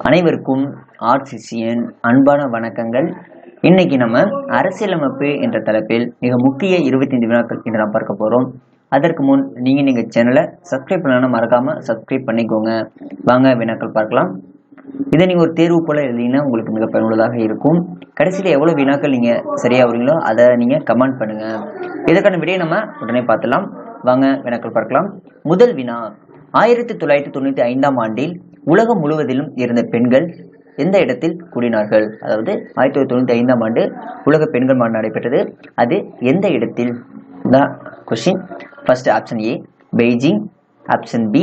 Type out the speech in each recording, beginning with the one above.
அனைவருக்கும் ஆர்சிசியின் அன்பான வணக்கங்கள். இன்னைக்கு நம்ம அரசியலமைப்பு என்ற தலைப்பில் மிக முக்கிய 25 வினாக்கள் என்று நாம் பார்க்க போறோம். அதற்கு முன் நீங்க சேனலை சப்ஸ்கிரைப் பண்ணலாம், மறக்காம சப்ஸ்கிரைப் பண்ணிக்கோங்க. வாங்க வினாக்கள் பார்க்கலாம். இதை நீங்க ஒரு தேர்வு போல எழுதிங்கன்னா உங்களுக்கு மிக பயனுள்ளதாக இருக்கும். கடைசியில எவ்வளவு வினாக்கள் நீங்க சரியா வரீங்களோ அதை நீங்க கமெண்ட் பண்ணுங்க. இதற்கான விடையை நம்ம உடனே பார்த்துலாம். வாங்க வினாக்கள் பார்க்கலாம். முதல் வினா, 1995ஆம் ஆண்டில் உலகம் முழுவதிலும் இருந்த பெண்கள் எந்த இடத்தில் கூடினார்கள்? அதாவது 1995ஆம் ஆண்டு உலக பெண்கள் மாநாடு நடைபெற்றது. அது எந்த இடத்தில்? Question. First option A Beijing, option B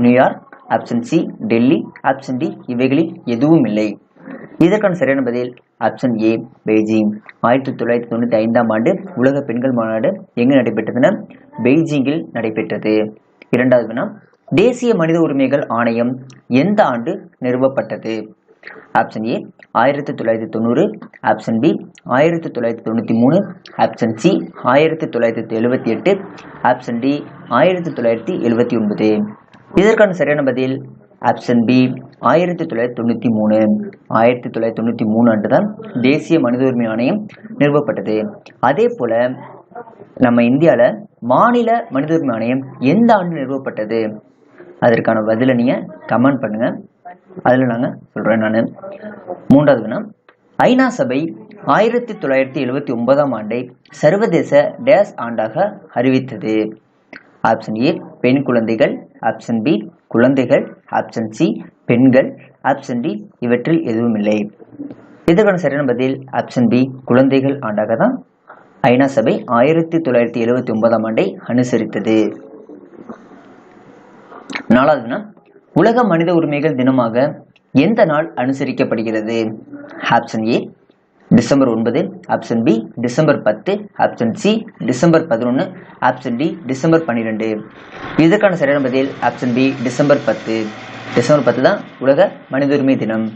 New York, option C Delhi, option D இவைகளில் எதுவும் இல்லை. இதற்கான சரியான பதில் ஆப்ஷன் ஏ பெய்ஜிங். 1995ஆம் ஆண்டு உலக பெண்கள் மாநாடு எங்கு நடைபெற்றதுன்னா பெய்ஜிங்கில் நடைபெற்றது. இரண்டாவது வினா, தேசிய மனித உரிமைகள் ஆணையம் எந்த ஆண்டு நிறுவப்பட்டது? Option A 1990, option B 1993, option C 1978, option D 1979. இதற்கான சரியான பதில் ஆப்ஷன் பி 1993. 1993 ஆண்டு தான் தேசிய மனித உரிமை ஆணையம் நிறுவப்பட்டது. அதே போல நம்ம இந்தியாவில் மாநில மனித உரிமை ஆணையம் எந்த ஆண்டு நிறுவப்பட்டது? அதற்கான பதிலை நீங்க கமெண்ட் பண்ணுங்க, அதில் நாங்க சொல்றேன் நான். மூன்றாவது வினா, ஐநா சபை 1979ஆம் ஆண்டை சர்வதேச டேஸ் ஆண்டாக அறிவித்தது. ஆப்ஷன் ஏ பெண் குழந்தைகள், ஆப்ஷன் பி குழந்தைகள், ஆப்ஷன் சி பெண்கள், ஆப்ஷன் டி இவற்றில் எதுவும் இல்லை. இதற்கான சரியான பதில் ஆப்ஷன் பி குழந்தைகள் ஆண்டாக தான் ஐநா சபை 1979ஆம் ஆண்டை அனுசரித்தது. நாலாவது வினா, உலக மனித உரிமைகள் தினமாக எந்த நாள் அனுசரிக்கப்படுகிறது? Option A December 9, option B December 10, option C December 11, option D December 12. இதற்கான சரியான பதில் ஆப்ஷன் பி டிசம்பர் 10. டிசம்பர் 10 தான் உலக மனித உரிமை தினம்.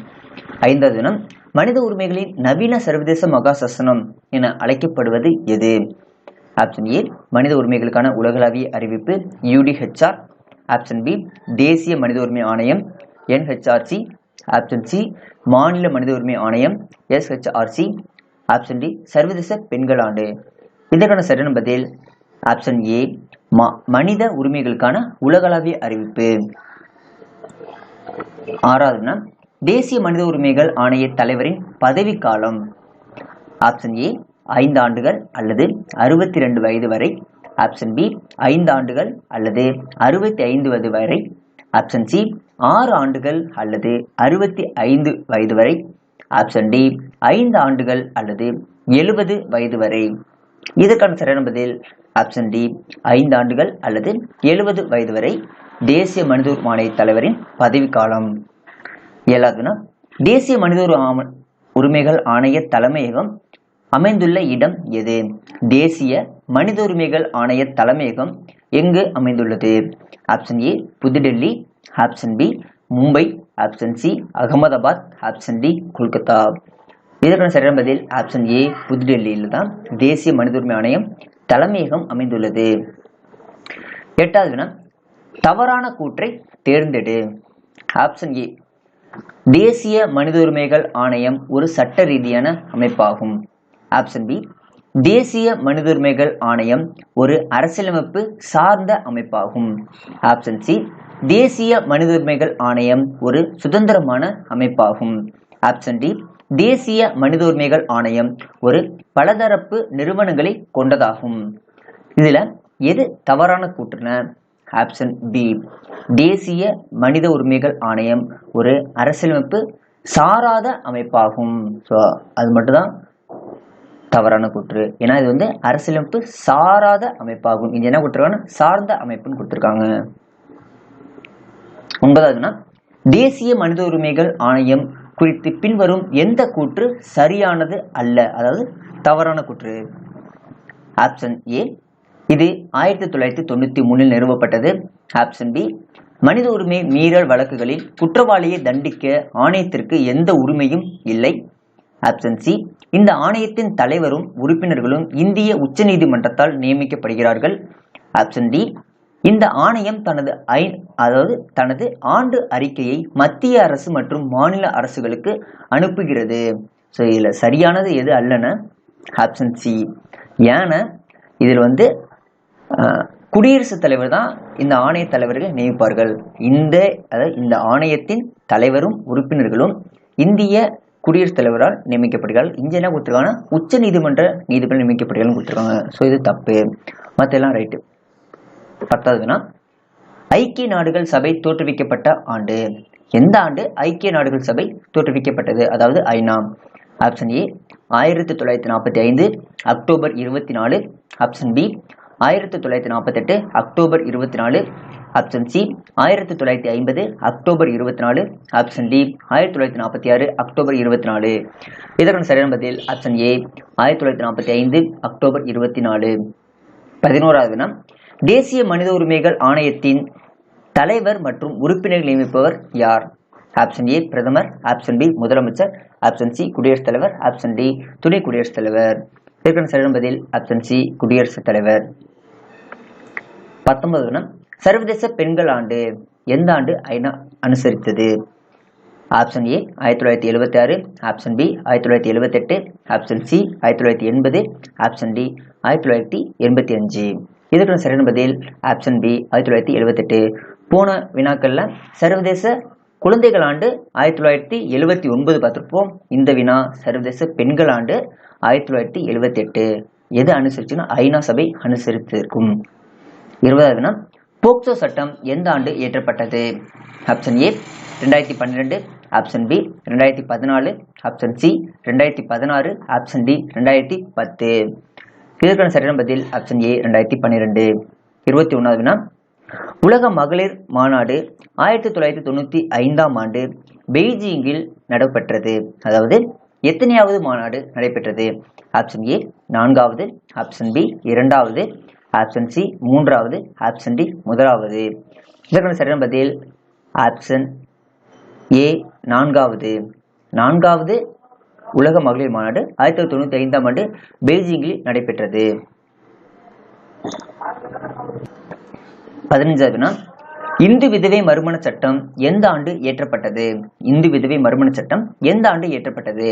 ஐந்தாவது தினம், மனித உரிமைகளின் நவீன சர்வதேச மகாசாசனம் என அழைக்கப்படுவது எது? ஆப்ஷன் ஏ மனித உரிமைகளுக்கான உலகளாவிய அறிவிப்பு UDHR, ஆப்ஷன் பி தேசிய மனித உரிமை ஆணையம் NHRC, ஆப்ஷன் சி மாநில மனித உரிமை ஆணையம் SHRC, ஆப்ஷன் டி சர்வதேச பெண்கள் ஆண்டு. இதற்கான சரியான பதில் ஆப்ஷன் ஏ மனித உரிமைகளுக்கான உலகளாவிய அறிவிப்பு. ஆறாவது, தேசிய மனித உரிமைகள் ஆணைய தலைவரின் பதவி காலம். ஆப்ஷன் ஏ 5 ஆண்டுகள் அல்லது 62 வயது வரை, ஆப்ஷன் பி 5 ஆண்டுகள் அல்லது 65 வயது வரை, ஆப்ஷன் சி 6 ஆண்டுகள் அல்லது 65 வயது வரை, ஆப்ஷன் டி 5 ஆண்டுகள் அல்லது 70 வயது வரை. இதற்கான சரியான பதில் ஆப்ஷன் டி 5 ஆண்டுகள் அல்லது 70 வயது வரை தேசிய மனித உரிமை தலைவரின் பதவி காலம். ஏழாவது, தேசிய மனித உரிமைகள் ஆணைய தலைமையகம் அமைந்துள்ள இடம் எது? தேசிய மனித உரிமைகள் ஆணைய தலைமையகம் எங்கு அமைந்துள்ளது? Option A Pudhudelli, option B Mumbai, option C Ahmedabad, option D Kolkata. இதற்கான சரியான பதில் ஆப்ஷன் ஏ புதுடெல்லியில் தான் தேசிய மனித உரிமை ஆணையம் தலைமையகம் அமைந்துள்ளது. எட்டாவது வினா, தவறான கூற்றை தேர்ந்தெடு. ஆப்ஷன் ஏ தேசிய மனித உரிமைகள் ஆணையம் ஒரு சட்ட ரீதியான அமைப்பாகும். ஆப்ஷன் பி தேசிய மனித உரிமைகள் ஆணையம் ஒரு அரசியலமைப்பு சார்ந்த அமைப்பாகும். ஆப்ஷன் சி தேசிய மனித உரிமைகள் ஆணையம் ஒரு சுதந்திரமான அமைப்பாகும். ஆப்ஷன் டி தேசிய மனித உரிமைகள் ஆணையம் ஒரு பலதரப்பு நிறுவனங்களை கொண்டதாகும். இதுல எது தவறான கூற்றுன? ஆப்ஷன் பி தேசிய மனித உரிமைகள் ஆணையம் ஒரு அரசியலமைப்பு சாராத அமைப்பாகும். ஸோ அது மட்டும்தான் தவறான கூற்று. ஏன்னா இது வந்து அரசியலமைப்பு சாராத அமைப்பாகும். இங்க என்ன கொடுத்துருக்காங்க? சார்ந்த அமைப்புன்னு கொடுத்துருக்காங்க. ஒன்பதாவதுனா, தேசிய மனித உரிமைகள் ஆணையம் குறித்து பின்வரும் எந்த கூற்று சரியானது அல்ல, அதாவது தவறான கூற்று? ஆப்ஷன் ஏ இது 1993 நிறுவப்பட்டது. ஆப்ஷன் பி மனித உரிமை மீறல் வழக்குகளில் குற்றவாளியை தண்டிக்க ஆணையத்திற்கு எந்த உரிமையும் இல்லை. ஆப்ஷன் சி இந்த ஆணையத்தின் தலைவரும் உறுப்பினர்களும் இந்திய உச்ச நீதிமன்றத்தால் நியமிக்கப்படுகிறார்கள். ஆப்ஷன் டி இந்த ஆணையம் தனது ஆண்டு அறிக்கையை மத்திய அரசு மற்றும் மாநில அரசுகளுக்கு அனுப்புகிறது. ஸோ இதுல சரியானது எது அல்லனா ஆப்ஷன் சி. ஏன்னா இதில் குடியரசுத் தலைவர் தான் இந்த ஆணைய தலைவர்கள் நியமிப்பார்கள். இந்த ஆணையத்தின் தலைவரும் உறுப்பினர்களும் இந்திய குடியரசுத் தலைவரால் நியமிக்கப்படுகிறார்கள். இங்க என்ன கொடுத்துருக்காங்கன்னா உச்ச நீதிமன்ற நீதிபதி நியமிக்கப்படுகிறார்கள் கொடுத்துருக்காங்க. ஸோ இது தப்பு, மற்ற எல்லாம் ரைட்டு. 10வது ஐக்கிய நாடுகள் சபை தோற்றுவிக்கப்பட்ட ஆண்டு. எந்த ஆண்டு ஐக்கிய நாடுகள் சபை தோற்றுவிக்கப்பட்டது, அதாவது ஐநா? Option A 1945 October 24, option B 1948 October 24, option C 1950 October 24, option D 1946 October 24. இதற்கான சரியான பதில் ஆப்ஷன் ஏ 1945 அக்டோபர் 24. 11வது தேசிய மனித உரிமைகள் ஆணையத்தின் தலைவர் மற்றும் உறுப்பினர்கள் நியமிப்பவர் யார்? ஆப்ஷன் ஏ பிரதமர், ஆப்ஷன் பி முதலமைச்சர், ஆப்ஷன் சி குடியரசுத் தலைவர், ஆப்ஷன் டி துணை குடியரசுத் தலைவர். இதற்கான சரியான பதில் ஆப்ஷன் சி குடியரசுத் தலைவர். 19வது சர்வதேச பெண்கள் ஆண்டு. எந்த ஆண்டு ஐநா அனுசரித்தது? Option A 1976, option B 1978, option C 1980, option D 1985. இதற்கான சரியான பதில் ஆப்ஷன் பி 1978. போன வினாக்கள்ல சர்வதேச குழந்தைகள் ஆண்டு 1979 பார்த்திருப்போம். இந்த வினா சர்வதேச பெண்கள் ஆண்டு 1978. எது அனுசரிச்சுன்னா ஐநா சபை அனுசரித்திருக்கும். 20வது போக்சோ சட்டம் எந்த ஆண்டு இயற்றப்பட்டது? Option A 2012, option B 2014, option C 2016, option D 2010. இதற்கான சரியான பதில் ஆப்ஷன் ஏ 2012. 21வது உலக மகளிர் மாநாடு 1995ஆம் ஆண்டு பெய்ஜிங்கில் நடைபெற்றது. அதாவது எத்தனையாவது மாநாடு நடைபெற்றது? ஆப்ஷன் ஏ 4வது, ஆப்ஷன் பி 2வது, ஆப்ஷன் சி 3வது, ஆப்ஷன் டி 1வது. இதற்கான சரியான பதில் ஆப்ஷன் ஏ 4வது. 4வது உலக மகளிர் மாநாடு 1995ஆம் ஆண்டு பெய்ஜிங்கில் நடைபெற்றது. 15வது இந்து விதவை மறுமண சட்டம் எந்த ஆண்டு இயற்றப்பட்டது? இந்து விதவை மறுமண சட்டம் எந்த ஆண்டு இயற்றப்பட்டது?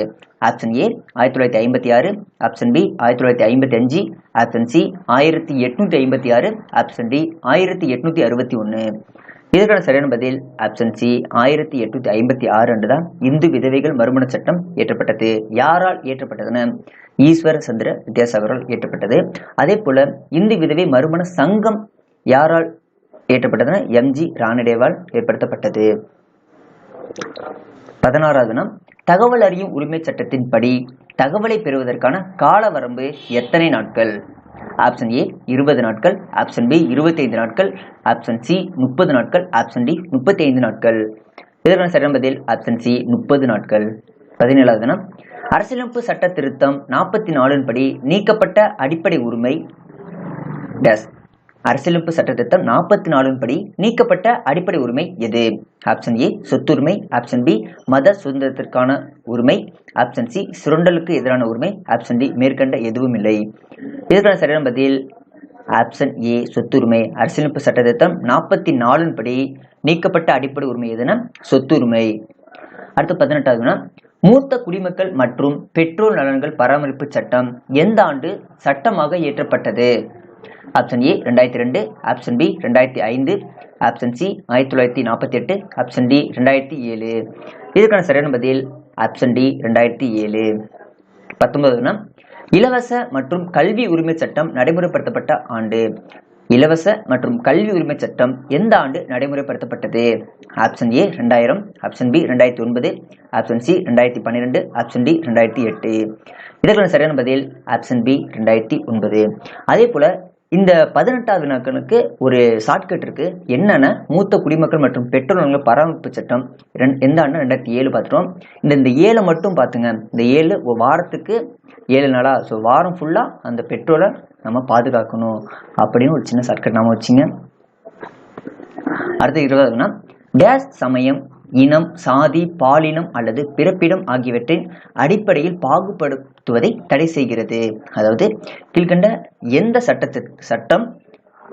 Option A 1956, option B 1955, option C 1856, option D 1861. இதற்கான சரியான பதில் ஆப்ஷன் சி 1856 அன்றுதான் இந்து விதவைகள் மறுமண சட்டம் இயற்றப்பட்டது. யாரால் இயற்றப்பட்டதுன்னு ஈஸ்வர சந்திர வித்யாசாகரால் இயற்றப்பட்டது. அதே போல இந்து விதவை மறுமண சங்கம் யாரால் ஏற்றப்பட்டதுன்னா எம்.ஜி. ராணடேவால் ஏற்படுத்தப்பட்டது. 16வது தகவல் அறியும் உரிமை சட்டத்தின்படி தகவலை பெறுவதற்கான கால வரம்பு எத்தனை நாட்கள்? ஆப்ஷன் ஏ 20 நாட்கள், ஆப்ஷன் பி 25 நாட்கள், ஆப்ஷன் சி 30 நாட்கள், ஆப்ஷன் டி 35 நாட்கள். இதற்கான சரியான பதில் ஆப்ஷன் சி 30 நாட்கள். 17வது அரசியலமைப்பு சட்ட திருத்தம் 44 படி நீக்கப்பட்ட அடிப்படை உரிமை டேஸ். அரசியலமைப்பு சட்ட திருத்தம் 44 படி நீக்கப்பட்ட அடிப்படை உரிமை எது? ஆப்ஷன் ஏ சொத்துரிமை, ஆப்ஷன் பி மத சுதந்திரத்திற்கான உரிமை, ஆப்ஷன் சி சுரண்டலுக்கு எதிரான உரிமை, ஆப்ஷன் டி மேற்கண்ட எதுவும் இல்லை. இதற்கான சரியான பதில் ஆப்ஷன் ஏ சொத்துரிமை. அரசியலமைப்பு சட்ட திருத்தம் 44 படி நீக்கப்பட்ட அடிப்படை உரிமை எதுனா சொத்துரிமை. அடுத்து 18வது மூத்த குடிமக்கள் மற்றும் பெற்றோர் நலன்கள் பராமரிப்பு சட்டம் எந்த ஆண்டு சட்டமாக இயற்றப்பட்டது? Option A 2002, option B 2005, option C 1948, option D 2007. இதற்கான சரியான பதில் ஆப்ஷன் டி 2007. 19வது இலவச மற்றும் கல்வி உரிமை சட்டம் நடைமுறைப்படுத்தப்பட்ட ஆண்டு. இலவச மற்றும் கல்வி உரிமை சட்டம் எந்த ஆண்டு நடைமுறைப்படுத்தப்பட்டது? Option A 2000, option B 2009, option C 2012, option D 2008. இதற்கான சரியான பதில் ஆப்ஷன் பி 2009. அதே போல இந்த 18வது வினாக்களுக்கு ஒரு ஷார்ட்கட் இருக்கு. என்னன்னா மூத்த குடிமக்கள் மற்றும் பெற்றோர் நலன்கள் பராமரிப்பு சட்டம் எந்த ஆண்டு 2007 பார்த்துட்டோம். இந்த 7 மட்டும் பார்த்துங்க. இந்த 7 ஒரு வாரத்துக்கு 7 நாளா, ஸோ வாரம் ஃபுல்லா அந்த பெற்றோரை நம்ம பாதுகாக்கணும் அப்படின்னு ஒரு சின்ன ஷார்ட்கட் நாம வச்சுங்க. அடுத்து 20வது டேஷ் சமயம், இனம், சாதி, பாலினம் அல்லது பிறப்பிடம் ஆகியவற்றின் அடிப்படையில் பாகுபடுத்துவதை தடை செய்கிறது. அதாவது கீழ்கண்ட எந்த சட்டம்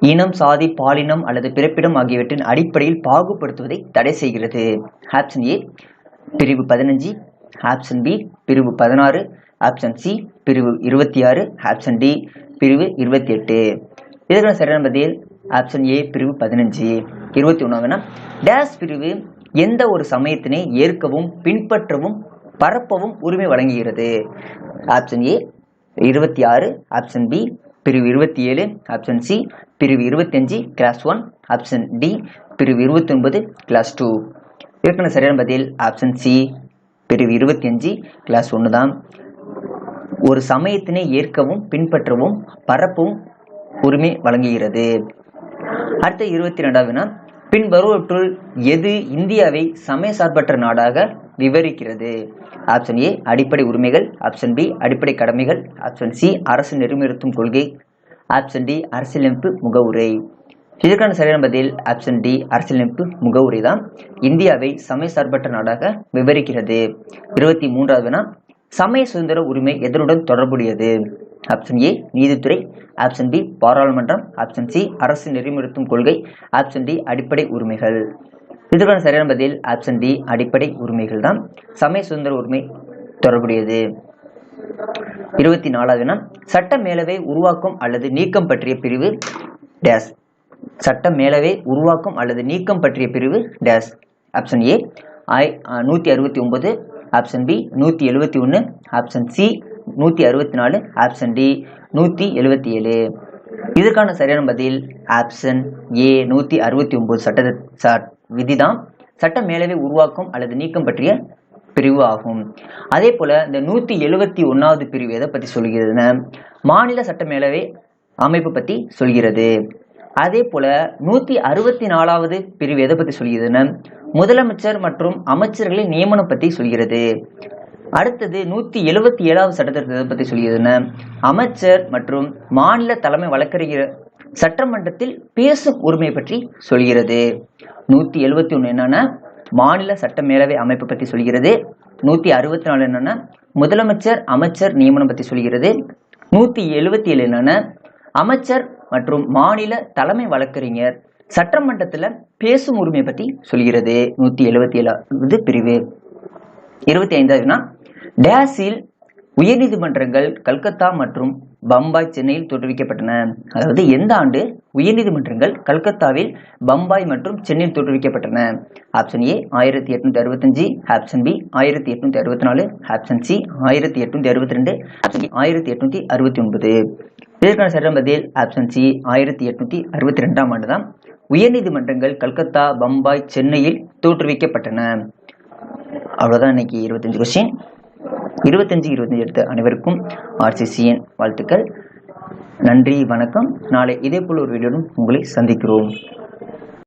இனம், சாதி, பாலினம் அல்லது பிறப்பிடம் ஆகியவற்றின் அடிப்படையில் பாகுபடுத்துவதை தடை செய்கிறது. ஆப்ஷன் ஏ பிரிவு 15, ஆப்ஷன் பி பிரிவு 16, ஆப்ஷன் சி பிரிவு 26, ஆப்ஷன் டி பிரிவு 28. இதற்கான சரியான பதில் ஆப்ஷன் ஏ பிரிவு 15. 21 டேஸ் பிரிவு எந்த ஒரு சமயத்தினை ஏற்கவும் பின்பற்றவும் பரப்பவும் உரிமை வழங்குகிறது. ஆப்ஷன் ஏ 26, ஆப்ஷன் பி பிரிவு 27, ஆப்ஷன் சி பிரிவு 25 கிளாஸ் 1, ஆப்ஷன் டி பிரிவு 29 கிளாஸ் 2. இதற்கான சரியான பதில் ஆப்ஷன் சி பிரிவு 25 கிளாஸ் 1 தான். ஒரு சமயத்தினை ஏற்கவும் பின்பற்றவும் பரப்பவும் உரிமை வழங்குகிறது. அடுத்த 22 பின் வருவற்றுள் எது இந்தியாவை சமயசார்பற்ற நாடாக விவரிக்கிறது. ஆப்ஷன் ஏ அடிப்படை உரிமைகள், ஆப்ஷன் பி அடிப்படை கடமைகள், ஆப்ஷன் சி அரசு நெறிமுறைத்தும் கொள்கை, ஆப்ஷன் டி அரசியலமைப்பு முகவுரை. இதற்கான சரியான பதில் ஆப்ஷன் டி அரசியலமைப்பு முகவுரை தான் இந்தியாவை சமயசார்பற்ற நாடாக விவரிக்கிறது. 23 சமய சுதந்திர உரிமை எதனுடன் தொடர்புடையது. ஆப்ஷன் ஏ நீதித்துறை, ஆப்ஷன் பி பாராளுமன்றம், ஆப்ஷன் சி அரசு நெறிமுறைத்தும் கொள்கை, ஆப்ஷன் டி அடிப்படை உரிமைகள். இதற்கான சரியான பதில் ஆப்ஷன் டி அடிப்படை உரிமைகள் தான் சமய சுதந்திர உரிமை தொடர்புடையது. 24 சட்ட மேலவை உருவாக்கம் அல்லது நீக்கம் பற்றிய பிரிவு டேஸ். சட்ட மேலவை உருவாக்கம் அல்லது நீக்கம் பற்றிய பிரிவு டேஸ். Option A 169, option B 171, option C 164, option D 177. இதற்கான சரியான பதில் ஆப்ஷன் ஏ 169 விதிதான் சட்ட மேலவை உருவாக்கம் அல்லது நீக்கம் பற்றிய பிரிவு ஆகும். அதே போல இந்த 171வது பிரிவு எதை பற்றி சொல்கிறதுன்னா மாநில சட்ட மேலவை அமைப்பு பற்றி சொல்கிறது. அதே போல 164வது பிரிவு எதை பற்றி சொல்கிறதுன்னா முதலமைச்சர் மற்றும் அமைச்சர்களின் நியமனம் பற்றி சொல்கிறது. அடுத்தது 177வது சட்டத்திட்டத்தை பற்றி சொல்கிறதுன்னா அமைச்சர் மற்றும் மாநில தலைமை வழக்கறிஞர் சட்டமன்றத்தில் பேசும் உரிமை பற்றி சொல்கிறது. 171 என்னன்னா மாநில சட்ட மேலவை அமைப்பு பற்றி சொல்கிறது. 164 என்னன்னா முதலமைச்சர் அமைச்சர் நியமனம் பற்றி சொல்கிறது. 177 என்னன்னா அமைச்சர் மற்றும் மாநில தலைமை வழக்கறிஞர் சட்டமன்றத்தில் பேசும் உரிமை பற்றி சொல்கிறது. 177வது பிரிவு. 25 டேஸில் உயர்நீதிமன்றங்கள் கல்கத்தா மற்றும் பம்பாய் சென்னையில் தோற்றுவிக்கப்பட்டன. அதாவது எந்த ஆண்டு உயர்நீதிமன்றங்கள் கல்கத்தாவில் பம்பாய் மற்றும் சென்னையில் தோற்றுவிக்கப்பட்டன. Option A 1865, option B 1864, option C 1862, option 1869. இதற்கான சரியான பதில் ஆப்ஷன் சி 1862 ஆண்டு தான் உயர்நீதிமன்றங்கள் கல்கத்தா பம்பாய் சென்னையில் தோற்றுவிக்கப்பட்டன. அவ்வளவுதான் இன்னைக்கு 25 கொஸ்டின். 25 எடுத்த அனைவருக்கும் RCCN வாழ்த்துக்கள். நன்றி, வணக்கம். நாளை இதே போல் ஒரு வீடியோடும் உங்களை சந்திக்கிறோம்.